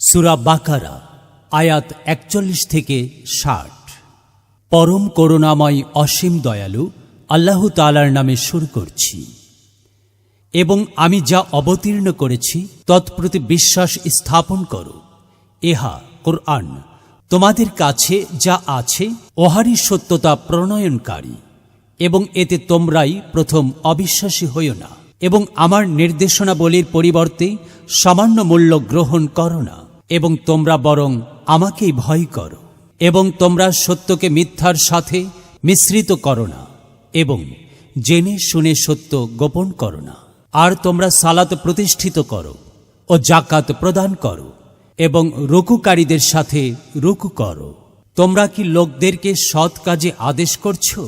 সূরা বাকারা আয়াত ৪১ থেকে ৬০। পরম করুণাময় অসীম দয়ালু আল্লাহ তাআলার নামে শুরু করছি। এবং আমি যা অবতীর্ণ করেছি তৎপ্রতি বিশ্বাস স্থাপন করো। ইহা কুরআন তোমাদের কাছে যা আছে ওহারই সত্যতা প্রণয়নকারী, এবং এতে তোমরাই প্রথম অবিশ্বাসী হইও না, এবং আমার নির্দেশনাবলীর পরিবর্তে সামান্য মূল্য গ্রহণ করো না, এবং তোমরা বরং আমাকেই ভয় করো, এবং তোমরা সত্যকে মিথ্যার সাথে মিশ্রিত করো না, এবং জেনে শুনে সত্য গোপন করো না। আর তোমরা সালাত প্রতিষ্ঠিত করো ও জাকাত প্রদান করো, এবং রুকুকারীদের সাথে রুকু করো। তোমরা কি লোকদেরকে সৎ কাজে আদেশ করছো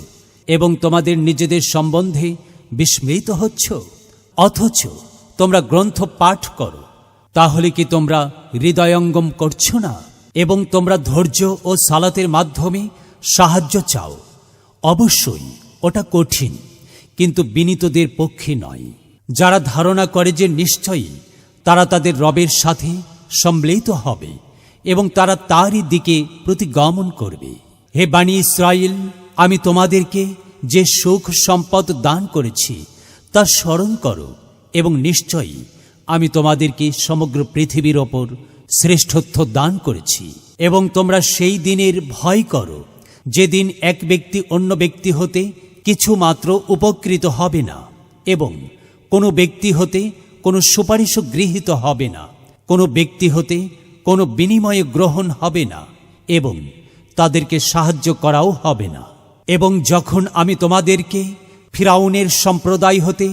এবং তোমাদের নিজেদের সম্বন্ধে বিস্মিত হচ্ছ? অথচ তোমরা গ্রন্থ পাঠ করো। তাহলে কি তোমরা হৃদয়ঙ্গম করছো না? এবং তোমরা ধৈর্য ও সালাতের মাধ্যমে সাহায্য চাও। অবশ্যই ওটা কঠিন, কিন্তু বিনীতদের পক্ষে নয়। যারা ধারণা করে যে নিশ্চয়ই তারা তাদের রবের সাথে সম্মিলিত হবে এবং তারা তারই দিকে প্রতিগমন করবে। হে বানী ইসরাইল, আমি তোমাদেরকে যে সুখ সম্পদ দান করেছি তা স্মরণ করো, এবং নিশ্চয়ই আমি তোমাদেরকে সমগ্র পৃথিবীর ওপর শ্রেষ্ঠত্ব দান করেছি। এবং তোমরা সেই দিনের ভয় করো যেদিন এক ব্যক্তি অন্য ব্যক্তি হতে কিছু মাত্র উপকৃত হবে না, এবং কোনো ব্যক্তি হতে কোনো সুপারিশও গৃহীত হবে না, কোনো ব্যক্তি হতে কোনো বিনিময় গ্রহণ হবে না, এবং তাদেরকে সাহায্য করাও হবে না। এবং যখন আমি তোমাদেরকে ফিরাউনের সম্প্রদায় হতে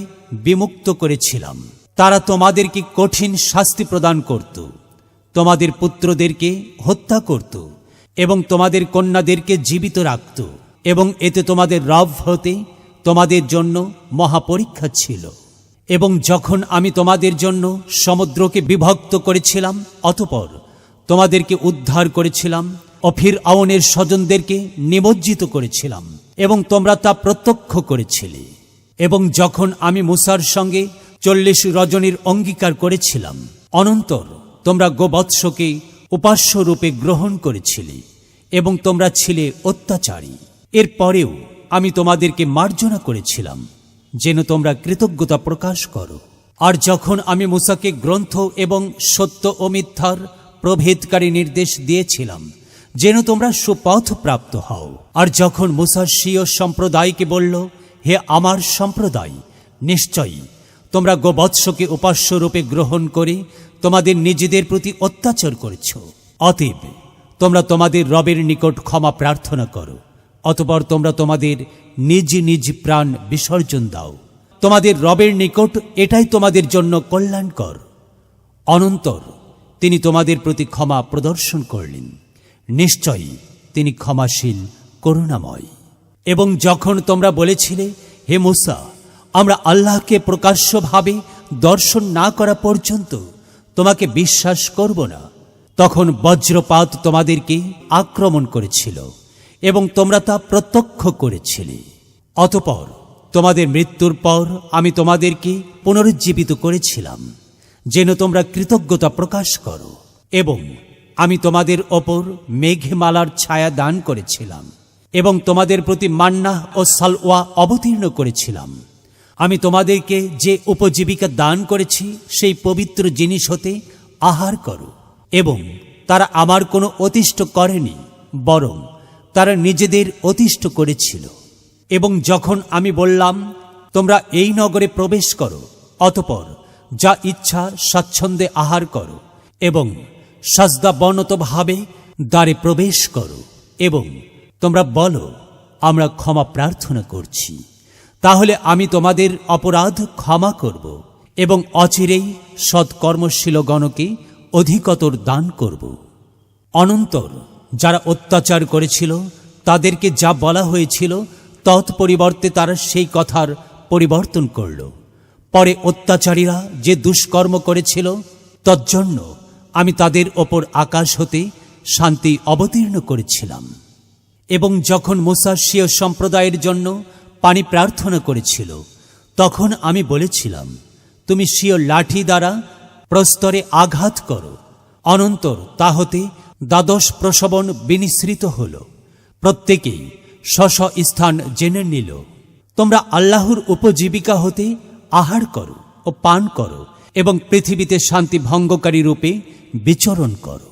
বিমুক্ত করেছিলাম, তারা তোমাদেরকে কঠিন শাস্তি প্রদান করত, তোমাদের পুত্রদেরকে হত্যা করত এবং তোমাদের কন্যাদেরকে জীবিত রাখত, এবং এতে তোমাদের রব হতে তোমাদের জন্য মহাপরীক্ষা ছিল। এবং যখন আমি তোমাদের জন্য সমুদ্রকে বিভক্ত করেছিলাম, অতঃপর তোমাদেরকে উদ্ধার করেছিলাম ও ফিরআউনের স্বজনদেরকে নিমজ্জিত করেছিলাম, এবং তোমরা তা প্রত্যক্ষ করেছিলে। এবং যখন আমি মূসার সঙ্গে ৪০ রজনীর অঙ্গীকার করেছিলাম, অনন্তর তোমরা গোবৎসকে উপাস্য রূপে গ্রহণ করেছিলে, এবং তোমরা ছিলে অত্যাচারী। এরপরেও আমি তোমাদেরকে মার্জনা করেছিলাম যেন তোমরা কৃতজ্ঞতা প্রকাশ করো। আর যখন আমি মূসাকে গ্রন্থ এবং সত্য ও মিথ্যার প্রভেদকারী নির্দেশ দিয়েছিলাম যেন তোমরা সুপথ প্রাপ্ত হও, আর যখন মূসা স্বীয় সম্প্রদায়কে বলল, হে আমার সম্প্রদায়, নিশ্চয়ই তোমরা গোবৎসকে উপাস্য রূপে গ্রহণ করে তোমাদের নিজেদের প্রতি অত্যাচার করেছ। অতএব তোমরা তোমাদের রবের নিকট ক্ষমা প্রার্থনা করো, অতঃপর তোমরা তোমাদের নিজ নিজ প্রাণ বিসর্জন দাও। তোমাদের রবের নিকট এটাই তোমাদের জন্য কল্যাণকর। অনন্তর তিনি তোমাদের প্রতি ক্ষমা প্রদর্শন করলেন। নিশ্চয়ই তিনি ক্ষমাশীল, করুণাময়। এবং যখন তোমরা বলেছিলে, হে মূসা, আমরা আল্লাহকে প্রকাশ্যভাবে দর্শন না করা পর্যন্ত তোমাকে বিশ্বাস করব না, তখন বজ্রপাত তোমাদেরকে আক্রমণ করেছিল এবং তোমরা তা প্রত্যক্ষ করেছিলে। অতঃপর তোমাদের মৃত্যুর পর আমি তোমাদেরকে পুনরুজ্জীবিত করেছিলাম যেন তোমরা কৃতজ্ঞতা প্রকাশ করো, এবং আমি তোমাদের ওপর মেঘমালার ছায়া দান করেছিলাম, এবং তোমাদের প্রতি মান্না ও সালওয়া অবতীর্ণ করেছিলাম। আমি তোমাদেরকে যে উপজীবিকা দান করেছি সেই পবিত্র জিনিস হতে আহার করো। এবং তারা আমার কোনো অতিষ্ঠ করেনি, বরং তারা নিজেদের অতিষ্ঠ করেছিল। এবং যখন আমি বললাম, তোমরা এই নগরে প্রবেশ করো, অতঃপর যা ইচ্ছা স্বাচ্ছন্দ্যে আহার করো, এবং সাজদাবনতভাবে দ্বারে প্রবেশ করো, এবং তোমরা বলো, আমরা ক্ষমা প্রার্থনা করছি, তাহলে আমি তোমাদের অপরাধ ক্ষমা করব, এবং অচিরেই সৎকর্মশীলগণকে অধিকতর দান করব। অনন্তর যারা অত্যাচার করেছিল তাদেরকে যা বলা হয়েছিল তৎপরিবর্তে তারা সেই কথার পরিবর্তন করল। পরে অত্যাচারীরা যে দুষ্কর্ম করেছিল তজ্জন্য আমি তাদের ওপর আকাশ হতে শান্তি অবতীর্ণ করেছিলাম। এবং যখন মূসা স্বীয় সম্প্রদায়ের জন্য পানি প্রার্থনা করেছিল, তখন আমি বলেছিলাম, তুমি স্বীয় লাঠি দ্বারা প্রস্তরে আঘাত করো, অনন্তর তা হতে দ্বাদশ প্রসবন বিনিসৃত হল। প্রত্যেকেই স্ব স্থান জেনে নিল। তোমরা আল্লাহর উপজীবিকা হতে আহার করো ও পান করো এবং পৃথিবীতে শান্তি ভঙ্গকারী রূপে বিচরণ করো।